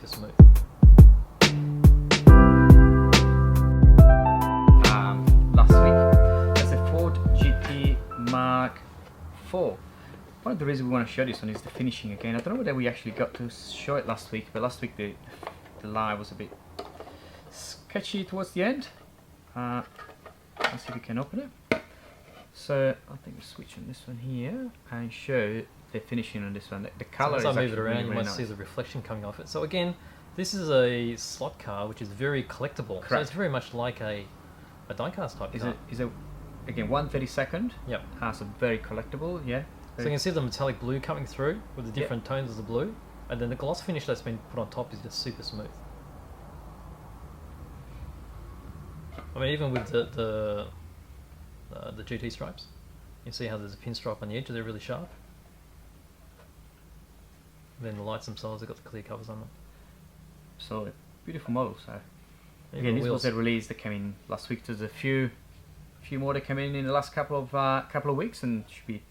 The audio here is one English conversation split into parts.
super smooth. Last week, there's a Ford GT Mark IV. One of the reasons we want to show this one is the finishing again. I don't know whether we actually got to show it last week, but last week the live was a bit sketchy towards the end. Let's see if we can open it. So I think we'll switch on this one here and show the finishing on this one. The color So is as I actually move it around, really, you really might see nice. the reflection coming off it. So again, this is a slot car which is very collectible. Correct. So it's very much like a diecast type car. Is it again 1/32nd? Yep. So very collectible, yeah. So you can see the metallic blue coming through with the different tones of the blue, and then the gloss finish that's been put on top is just super smooth. I mean, even with the GT stripes, you see how there's a pinstripe on the edge, they're really sharp. And then the lights themselves have got the clear covers on them. So beautiful model. So Even again, the this was wheels. a release that came in last week. There's a few more that came in the last couple of weeks, and should be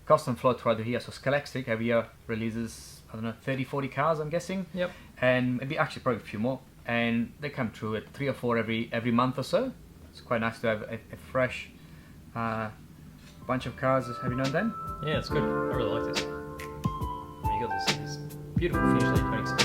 custom flow throughout the year. So Scalextric every year releases, I don't know, 30-40 cars, I'm guessing. Yep. And maybe actually probably a few more. And they come through at 3 or 4 every month or so. It's quite nice to have a fresh bunch of cars every now and then. Yeah, it's good. I really like this. I mean, you got this beautiful finish that you don't expect.